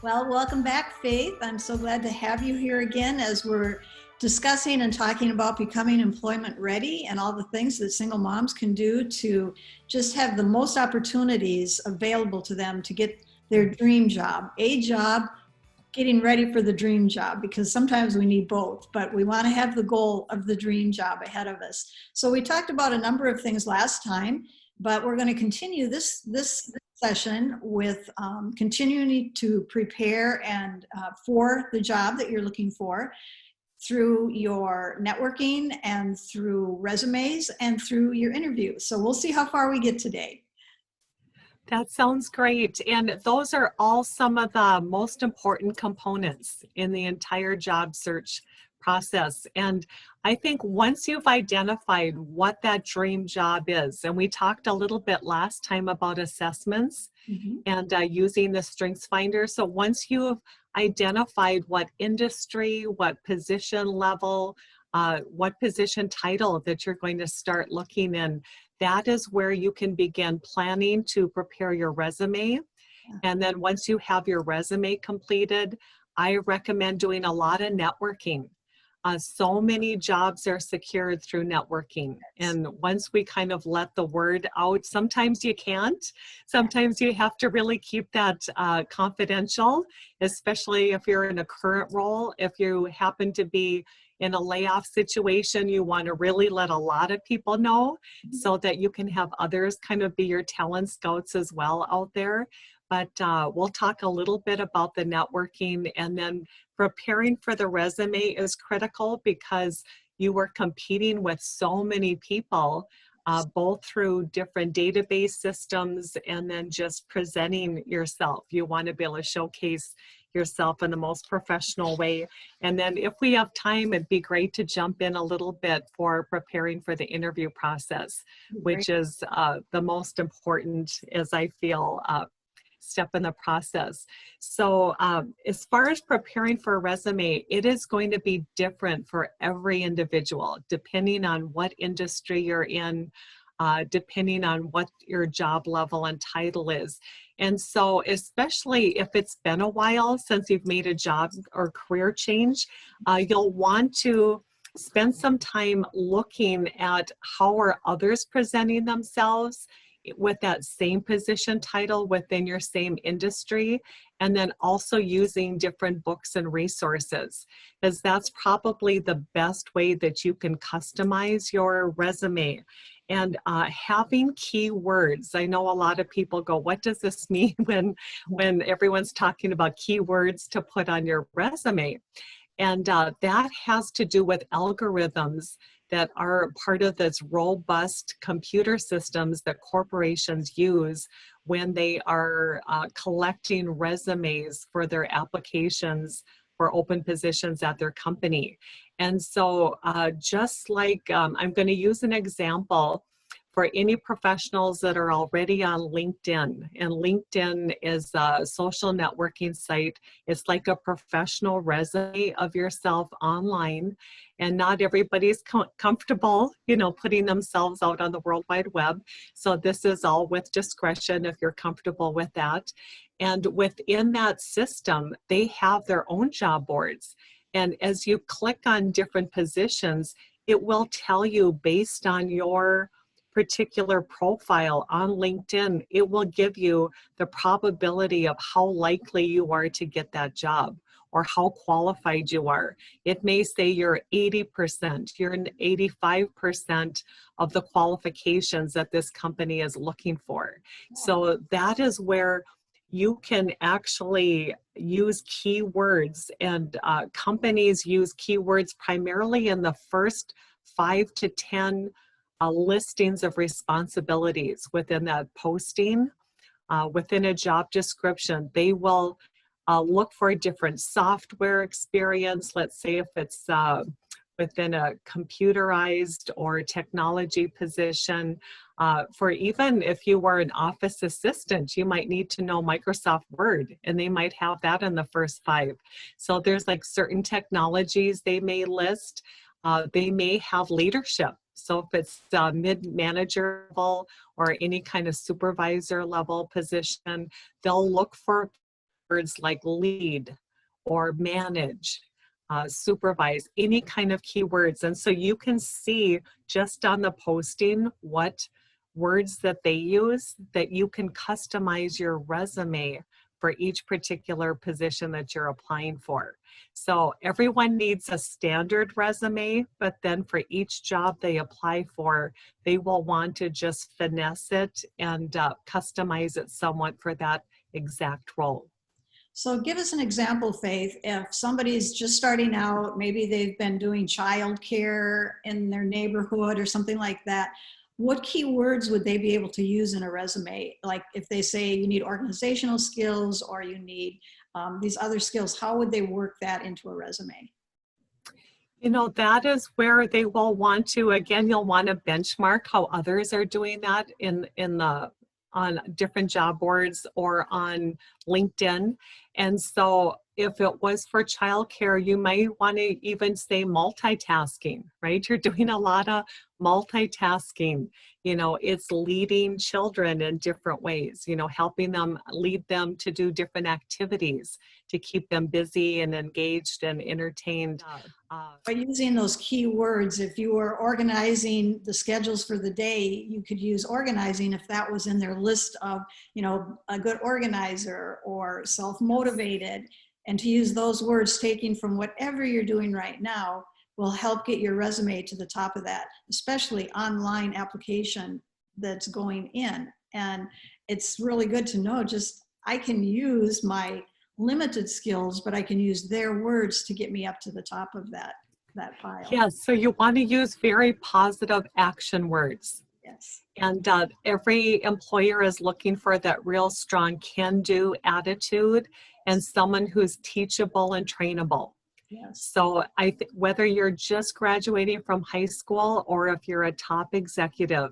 Well, welcome back, Faith. I'm so glad to have you here again as we're discussing and talking about becoming employment ready and all the things that single moms can do to just have the most opportunities available to them to get their dream job, a job, getting ready for the dream job, because sometimes we need both, but we want to have the goal of the dream job ahead of us. So we talked about a number of things last time, but we're going to continue this session with continuing to prepare and for the job that you're looking for through your networking and through resumes and through your interviews. So we'll see how far we get today. That sounds great. And those are all some of the most important components in the entire job search process. And I think once you've identified what that dream job is, and we talked a little bit last time about assessments and using the Strengths Finder. So once you've identified what industry, what position level, what position title that you're going to start looking in, that is where you can begin planning to prepare your resume. And then once you have your resume completed, I recommend doing a lot of networking. So many jobs are secured through networking. And once we kind of let the word out, sometimes you can't. Sometimes you have to really keep that confidential, especially if you're in a current role. If you happen to be in a layoff situation, you want to really let a lot of people know so that you can have others kind of be your talent scouts as well out there. But we'll talk a little bit about the networking, and then preparing for the resume is critical because you are competing with so many people, both through different database systems and then just presenting yourself. You want to be able to showcase yourself in the most professional way. And then if we have time, it'd be great to jump in a little bit for preparing for the interview process, which is the most important, as I feel, step in the process. So as far as preparing for a resume, it is going to be different for every individual, depending on what industry you're in, depending on what your job level and title is. And so especially if it's been a while since you've made a job or career change, you'll want to spend some time looking at how are others presenting themselves with that same position title within your same industry, and then also using different books and resources, because that's probably the best way that you can customize your resume. And having keywords. I know a lot of people go, what does this mean when everyone's talking about keywords to put on your resume? And that has to do with algorithms that are part of this robust computer systems that corporations use when they are collecting resumes for their applications for open positions at their company. And so just like, I'm going to use an example for any professionals that are already on LinkedIn. And LinkedIn is a social networking site. It's like a professional resume of yourself online. And not everybody's comfortable, putting themselves out on the World Wide Web. So this is all with discretion if you're comfortable with that. And within that system, they have their own job boards. And as you click on different positions, it will tell you based on your particular profile on LinkedIn, it will give you the probability of how likely you are to get that job or how qualified you are. It may say you're 80%, you're an 85% of the qualifications that this company is looking for. So that is where you can actually use keywords, and companies use keywords primarily in the first 5 to 10 listings of responsibilities within that posting, within a job description. They will look for a different software experience. Let's say if it's within a computerized or technology position. For even if you were an office assistant, you might need to know Microsoft Word, and they might have that in the first 5. So there's like certain technologies they may list. They may have leadership. So if it's mid-manager level or any kind of supervisor level position, they'll look for words like lead or manage, supervise, any kind of keywords. And so you can see just on the posting what words that they use, that you can customize your resume for each particular position that you're applying for. So everyone needs a standard resume, but then for each job they apply for, they will want to just finesse it and customize it somewhat for that exact role. So give us an example, Faith. If somebody's just starting out, maybe they've been doing childcare in their neighborhood or something like that, what keywords would they be able to use in a resume? Like if they say you need organizational skills or you need these other skills, how would they work that into a resume? You know, that is where they will want to, again, you'll want to benchmark how others are doing that on different job boards or on LinkedIn. And so if it was for childcare, you might want to even say multitasking, right? You're doing a lot of multitasking. You know, it's leading children in different ways, you know, helping them, lead them to do different activities to keep them busy and engaged and entertained. By using those keywords, if you were organizing the schedules for the day, you could use organizing if that was in their list of, you know, a good organizer or self-motivated. And to use those words taken from whatever you're doing right now will help get your resume to the top of that, especially online application that's going in. And it's really good to know, just I can use my limited skills, but I can use their words to get me up to the top of that pile. Yes, so you want to use very positive action words. Yes. And every employer is looking for that real strong can-do attitude and someone who's teachable and trainable. Yes. So whether you're just graduating from high school or if you're a top executive,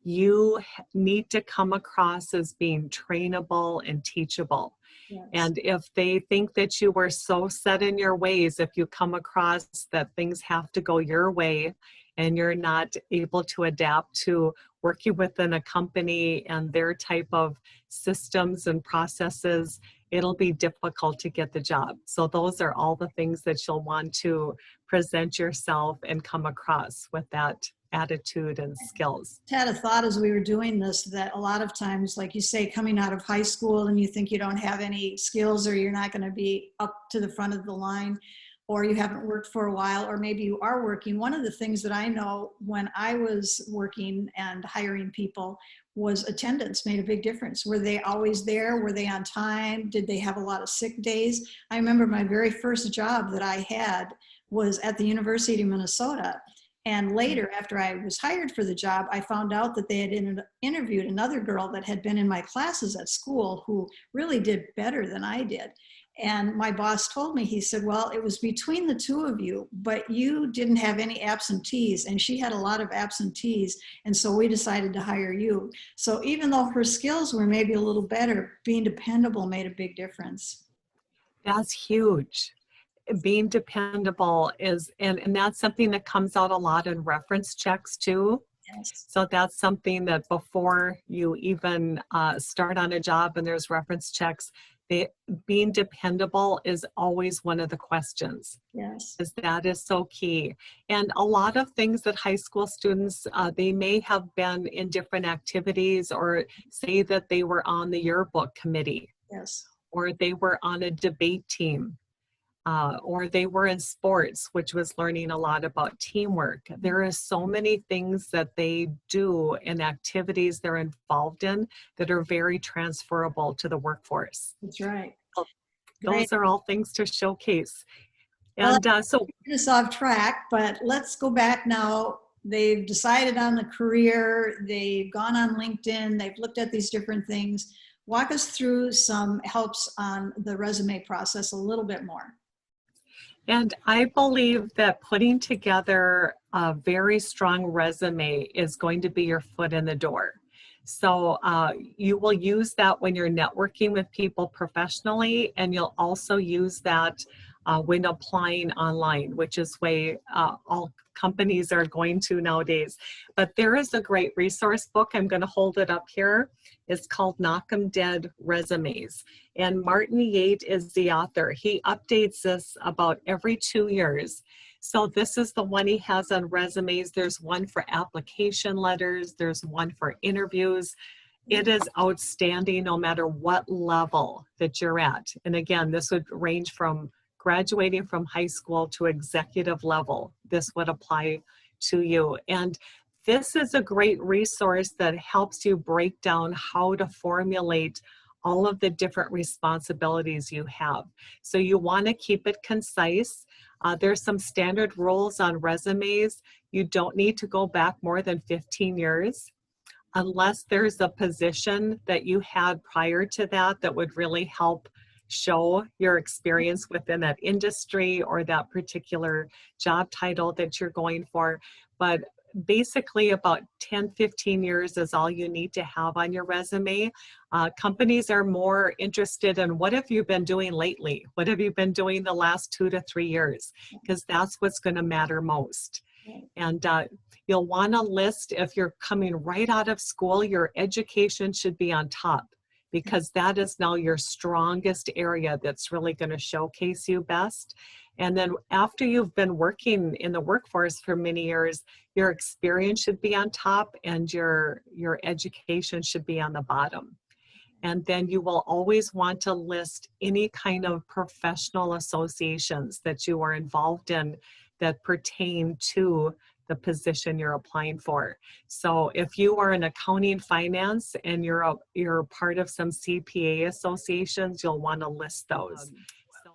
you need to come across as being trainable and teachable. Yes. And if they think that you were so set in your ways, if you come across that things have to go your way and you're not able to adapt to working within a company and their type of systems and processes, it'll be difficult to get the job. So those are all the things that you'll want to present yourself and come across with that attitude and skills. I had a thought as we were doing this that a lot of times, like you say, coming out of high school and you think you don't have any skills or you're not going to be up to the front of the line, or you haven't worked for a while, or maybe you are working. One of the things that I know when I was working and hiring people was attendance made a big difference. Were they always there? Were they on time? Did they have a lot of sick days? I remember my very first job that I had was at the University of Minnesota. And later, after I was hired for the job, I found out that they had interviewed another girl that had been in my classes at school who really did better than I did. And my boss told me, he said, well, it was between the two of you, but you didn't have any absentees, and she had a lot of absentees, and so we decided to hire you. So even though her skills were maybe a little better, being dependable made a big difference. That's huge. Being dependable is, and that's something that comes out a lot in reference checks too. Yes. So that's something that before you even start on a job and there's reference checks, being dependable is always one of the questions. Yes. Because that is so key. And a lot of things that high school students, they may have been in different activities, or say that they were on the yearbook committee. Yes. Or they were on a debate team. Or they were in sports, which was learning a lot about teamwork. There are so many things that they do and activities they're involved in that are very transferable to the workforce. That's right. Those are all things to showcase. And so this off track, but let's go back now. They've decided on the career, they've gone on LinkedIn, they've looked at these different things. Walk us through some helps on the resume process a little bit more. And I believe that putting together a very strong resume is going to be your foot in the door. So you will use that when you're networking with people professionally, and you'll also use that when applying online, which is way all companies are going to nowadays. But there is a great resource book. I'm going to hold it up here. It's called Knock 'em Dead Resumes. And Martin Yate is the author. He updates this about every 2 years. So this is the one he has on resumes. There's one for application letters. There's one for interviews. It is outstanding no matter what level that you're at. And again, this would range from graduating from high school to executive level. This would apply to you. And this is a great resource that helps you break down how to formulate all of the different responsibilities you have. So you want to keep it concise. There's some standard rules on resumes. You don't need to go back more than 15 years unless there's a position that you had prior to that that would really help show your experience within that industry or that particular job title that you're going for. But basically about 10, 15 years is all you need to have on your resume. Companies are more interested in what have you been doing lately? What have you been doing the last 2 to 3 years? Because that's what's going to matter most. And you'll want to list, if you're coming right out of school, your education should be on top, because that is now your strongest area that's really going to showcase you best. And then after you've been working in the workforce for many years, your experience should be on top and your education should be on the bottom. And then you will always want to list any kind of professional associations that you are involved in that pertain to the position you're applying for. So if you are in accounting finance and you're part of some CPA associations, you'll want to list those.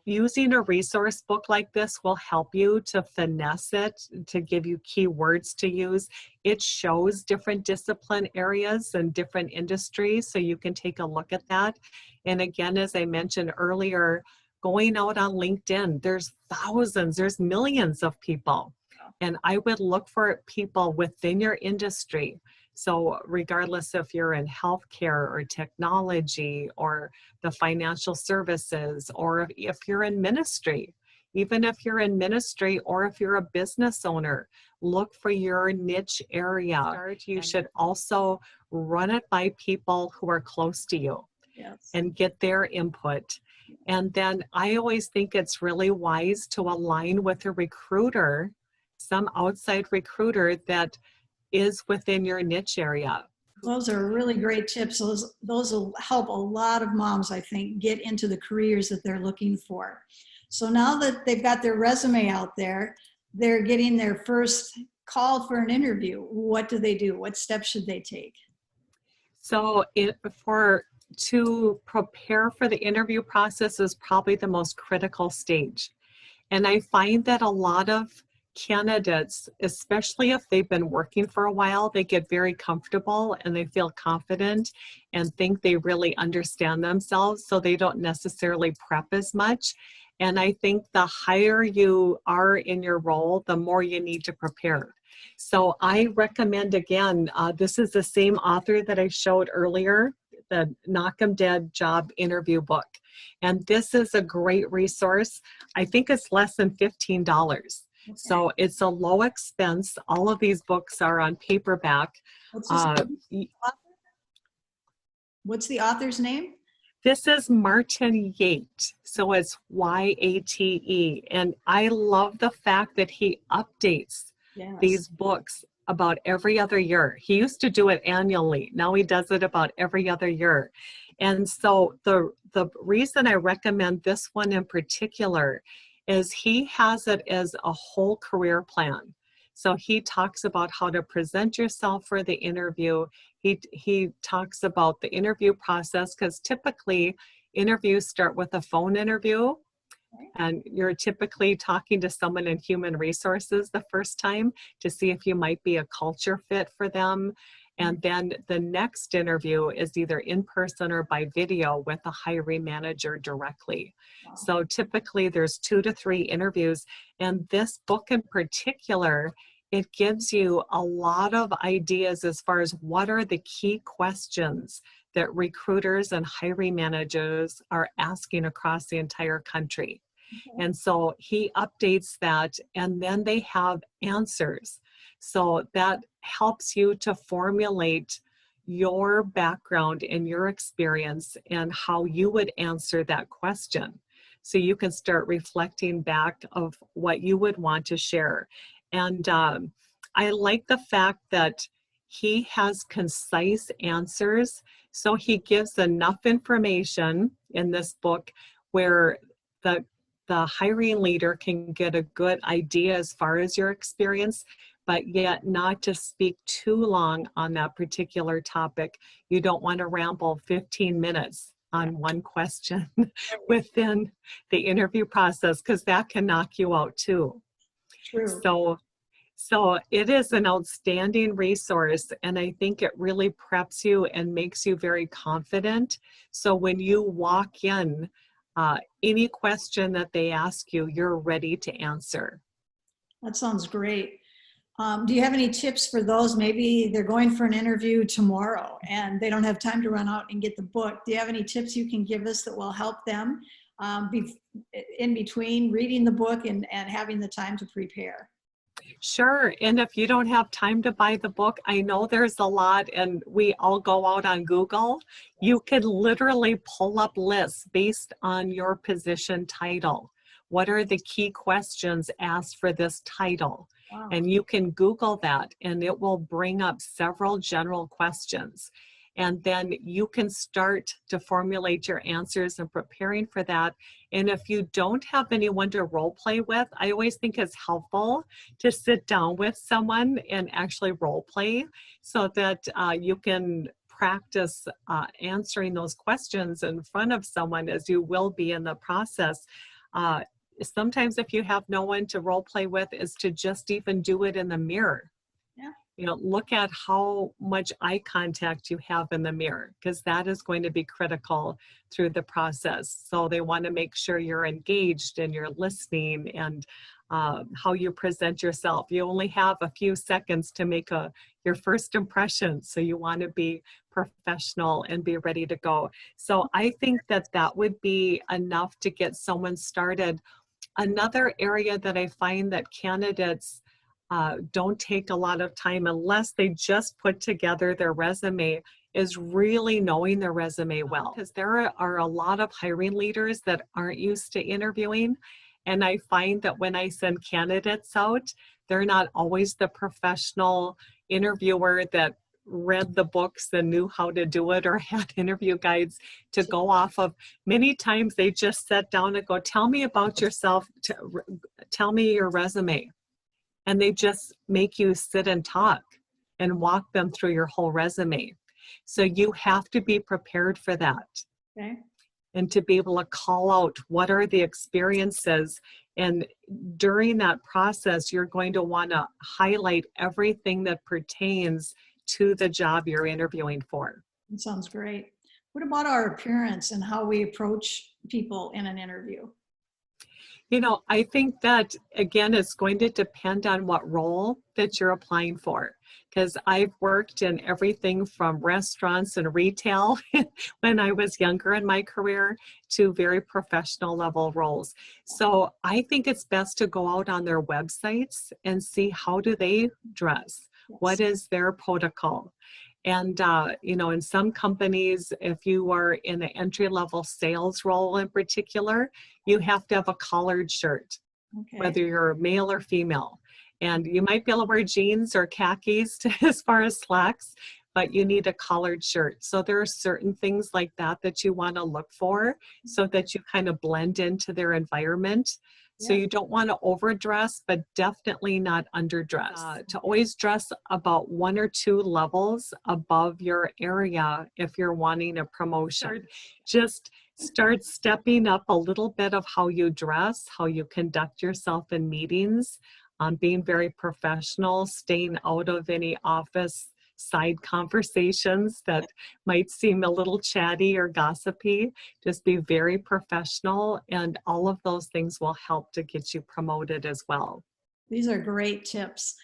Using a resource book like this will help you to finesse it, to give you keywords to use. It shows different discipline areas and different industries, so you can take a look at that. And again, as I mentioned earlier, going out on LinkedIn, there's thousands, there's millions of people. And I would look for people within your industry. So regardless if you're in healthcare or technology or the financial services, or if you're in ministry, even if you're in ministry or if you're a business owner, look for your niche area. You should also run it by people who are close to you. Yes. And get their input. And then I always think it's really wise to align with a recruiter, some outside recruiter that is within your niche area. Those are really great tips. Those will help a lot of moms, I think, get into the careers that they're looking for. So now that they've got their resume out there, they're getting their first call for an interview. What do they do? What steps should they take? So to prepare for the interview process is probably the most critical stage. And I find that a lot of candidates, especially if they've been working for a while, they get very comfortable and they feel confident and think they really understand themselves, so they don't necessarily prep as much. And I think the higher you are in your role, the more you need to prepare. So I recommend, again, this is the same author that I showed earlier, the Knock 'em Dead Job Interview book. And this is a great resource. I think it's less than $15. Okay. So it's a low expense. All of these books are on paperback. What's the author's name? This is Martin Yate. So it's Yate. And I love the fact that he updates these books about every other year. He used to do it annually. Now he does it about every other year. And so the reason I recommend this one in particular is he has it as a whole career plan. So he talks about how to present yourself for the interview. He talks about the interview process, because typically interviews start with a phone interview. And you're typically talking to someone in human resources the first time to see if you might be a culture fit for them. And then the next interview is either in person or by video with a hiring manager directly. Wow. So typically there's 2 to 3 interviews. And this book in particular, it gives you a lot of ideas as far as what are the key questions that recruiters and hiring managers are asking across the entire country. And so he updates that, and then they have answers. So that helps you to formulate your background and your experience and how you would answer that question. So you can start reflecting back of what you would want to share. And I like the fact that he has concise answers. So he gives enough information in this book where the hiring leader can get a good idea as far as your experience, but yet not to speak too long on that particular topic. You don't want to ramble 15 minutes on one question within the interview process, because that can knock you out too. True. So it is an outstanding resource, and I think it really preps you and makes you very confident. So when you walk in, any question that they ask you, you're ready to answer. That sounds great. Do you have any tips for those? Maybe they're going for an interview tomorrow and they don't have time to run out and get the book. Do you have any tips you can give us that will help them in between reading the book and having the time to prepare? Sure. And if you don't have time to buy the book, I know there's a lot, and we all go out on Google. You could literally pull up lists based on your position title. What are the key questions asked for this title? Wow. And you can Google that, and it will bring up several general questions. And then you can start to formulate your answers and preparing for that. And if you don't have anyone to role play with, I always think it's helpful to sit down with someone and actually role play so that you can practice answering those questions in front of someone, as you will be in the process. Sometimes if you have no one to role play with, is to just even do it in the mirror. Yeah. You know, look at how much eye contact you have in the mirror, because that is going to be critical through the process. So they want to make sure you're engaged and you're listening, and how you present yourself. You only have a few seconds to make your first impression. So you want to be professional and be ready to go. So I think that would be enough to get someone started. Another area that I find that candidates don't take a lot of time unless they just put together their resume is really knowing their resume well, because there are a lot of hiring leaders that aren't used to interviewing. And I find that when I send candidates out, they're not always the professional interviewer that read the books and knew how to do it or had interview guides to go off of. Many times they just sat down and go, tell me about yourself, tell me your resume. And they just make you sit and talk and walk them through your whole resume. So you have to be prepared for that. Okay. And to be able to call out what are the experiences. And during that process, you're going to want to highlight everything that pertains to the job you're interviewing for. That sounds great. What about our appearance and how we approach people in an interview? You know, I think that, again, it's going to depend on what role that you're applying for. Because I've worked in everything from restaurants and retail when I was younger in my career to very professional level roles. So I think it's best to go out on their websites and see how do they dress? Yes. What is their protocol? And, you know, in some companies, if you are in an entry-level sales role in particular, you have to have a collared shirt, Okay. whether you're male or female. And you might be able to wear jeans or khakis as far as slacks, but you need a collared shirt. So there are certain things like that you want to look for so that you kind of blend into their environment. So you don't want to overdress, but definitely not underdress. To always dress about 1 or 2 levels above your area if you're wanting a promotion. Just start stepping up a little bit of how you dress, how you conduct yourself in meetings, being very professional, staying out of any office side conversations that might seem a little chatty or gossipy. Just be very professional, and all of those things will help to get you promoted as well. These are great tips.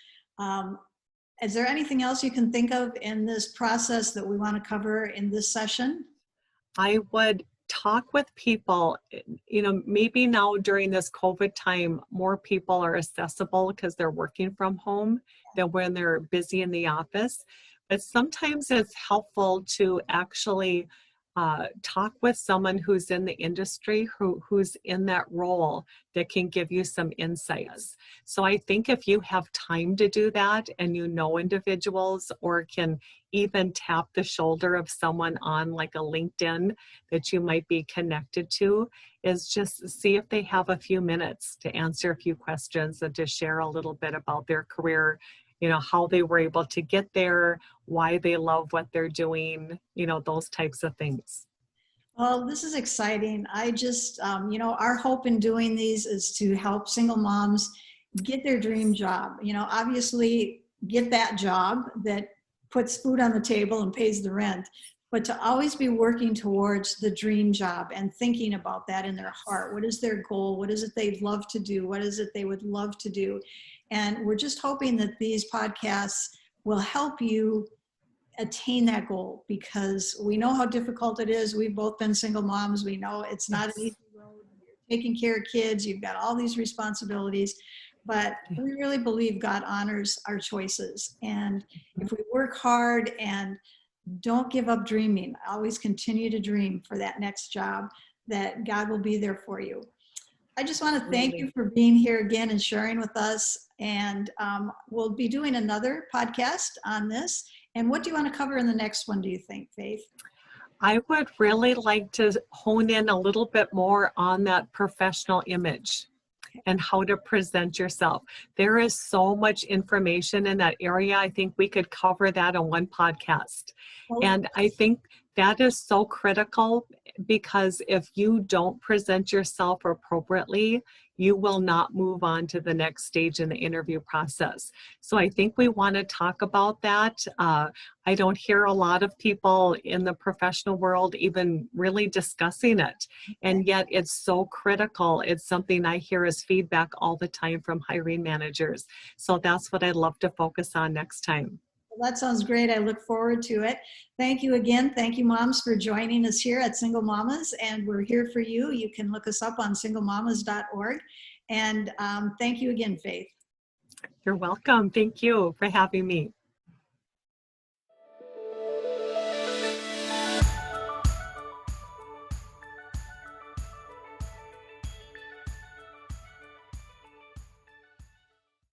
Is there anything else you can think of in this process that we want to cover in this session? I would talk with people. Maybe now during this COVID time, more people are accessible because they're working from home than when they're busy in the office. But sometimes it's helpful to actually talk with someone who's in the industry, who's in that role, that can give you some insights. So I think if you have time to do that, and you know individuals, or can even tap the shoulder of someone on like a LinkedIn that you might be connected to, is just see if they have a few minutes to answer a few questions and to share a little bit about their career, how they were able to get there, why they love what they're doing, those types of things. Well, this is exciting. I just, our hope in doing these is to help single moms get their dream job. Obviously get that job that puts food on the table and pays the rent, but to always be working towards the dream job and thinking about that in their heart. What is their goal? What is it they'd love to do? What is it they would love to do? And we're just hoping that these podcasts will help you attain that goal, because we know how difficult it is. We've both been single moms. We know it's not an easy road. You're taking care of kids. You've got all these responsibilities, but we really believe God honors our choices. And if we work hard and don't give up dreaming, always continue to dream for that next job, that God will be there for you. I just want to thank you for being here again and sharing with us. And we'll be doing another podcast on this. And what do you want to cover in the next one, do you think, Faith? I would really like to hone in a little bit more on that professional image and how to present yourself. There is so much information in that area. I think we could cover that on one podcast. And I think that is so critical, because if you don't present yourself appropriately, you will not move on to the next stage in the interview process. So I think we want to talk about that. I don't hear a lot of people in the professional world even really discussing it. And yet it's so critical. It's something I hear as feedback all the time from hiring managers. So that's what I'd love to focus on next time. Well, that sounds great. I look forward to it. Thank you again. Thank you, moms, for joining us here at Single Mamas. And we're here for you. You can look us up on singlemamas.org. And thank you again, Faith. You're welcome. Thank you for having me.